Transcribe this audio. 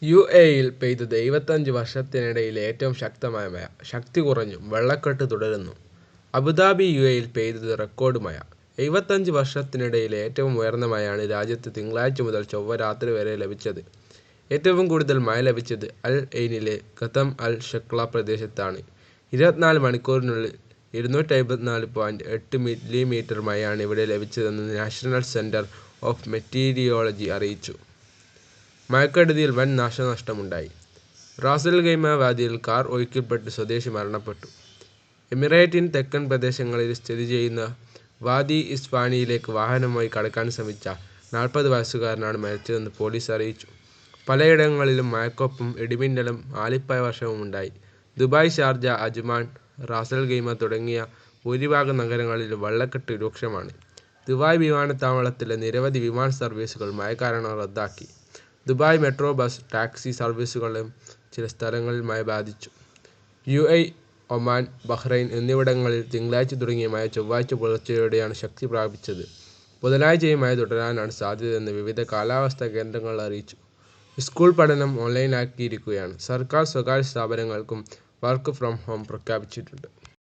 യുഎഇയിൽ പെയ്തത് 75 വർഷത്തിനിടയിലെ ഏറ്റവും ശക്തമായ മഴ. ശക്തി കുറഞ്ഞു, വെള്ളക്കെട്ട് തുടരുന്നു. അബുദാബി യുഎഇയിൽ പെയ്തത് റെക്കോർഡ് മഴ. 75 വർഷത്തിനിടയിലെ ഏറ്റവും ഉയർന്ന മഴയാണ് രാജ്യത്ത് തിങ്കളാഴ്ച മുതൽ ചൊവ്വ രാത്രി വരെ ലഭിച്ചത്. ഏറ്റവും കൂടുതൽ മഴ ലഭിച്ചത് അൽ ഐനിലെ ഖതം അൽ ഷക്ല പ്രദേശത്താണ്. 24 മണിക്കൂറിനുള്ളിൽ 254.8 മില്ലിമീറ്റർ മഴയാണ് ഇവിടെ ലഭിച്ചതെന്ന് നാഷണൽ സെന്റർ ഓഫ് മെറ്റീരിയോളജി അറിയിച്ചു. മഴക്കെടുതിയിൽ വൻ നാശനഷ്ടമുണ്ടായി. റാസൽ ഖൈമ വാദിയിൽ കാർ ഒഴുക്കിൽപ്പെട്ട് സ്വദേശി മരണപ്പെട്ടു. എമിറേറ്റിന് തെക്കൻ പ്രദേശങ്ങളിൽ സ്ഥിതി ചെയ്യുന്ന വാദി ഇസ്ഫാനിയിലേക്ക് വാഹനവുമായി കടക്കാൻ ശ്രമിച്ച 40 വയസ്സുകാരനാണ് മരിച്ചതെന്ന് പോലീസ് അറിയിച്ചു. പലയിടങ്ങളിലും മഴയ്ക്കൊപ്പം ഇടിമിന്നലും ആലിപ്പഴ വർഷവും ഉണ്ടായി. Dubai, Sharjah, Ajman, Ras al Khaimah തുടങ്ങിയ ഭൂരിഭാഗം നഗരങ്ങളിലും വെള്ളക്കെട്ട് രൂക്ഷമാണ്. ദുബായ് വിമാനത്താവളത്തിലെ നിരവധി വിമാന സർവീസുകൾ മഴ കാരണം റദ്ദാക്കി. ദുബായ് മെട്രോ, ബസ്, ടാക്സി സർവീസുകളെയും ചില സ്ഥലങ്ങളിൽ മഴ ബാധിച്ചു. യുഎഇ, ഒമാൻ, ബഹ്റൈൻ എന്നിവിടങ്ങളിൽ തിങ്കളാഴ്ച തുടങ്ങിയ മഴ ചൊവ്വാഴ്ച പുലർച്ചെയോടെയാണ് ശക്തി പ്രാപിച്ചത്. ബുധനാഴ്ചയും മഴ തുടരാനാണ് സാധ്യതയെന്ന് വിവിധ കാലാവസ്ഥാ കേന്ദ്രങ്ങൾ അറിയിച്ചു. സ്കൂൾ പഠനം ഓൺലൈനാക്കിയിരിക്കുകയാണ്. സർക്കാർ, സ്വകാര്യ സ്ഥാപനങ്ങൾക്കും വർക്ക് ഫ്രം ഹോം പ്രഖ്യാപിച്ചിട്ടുണ്ട്.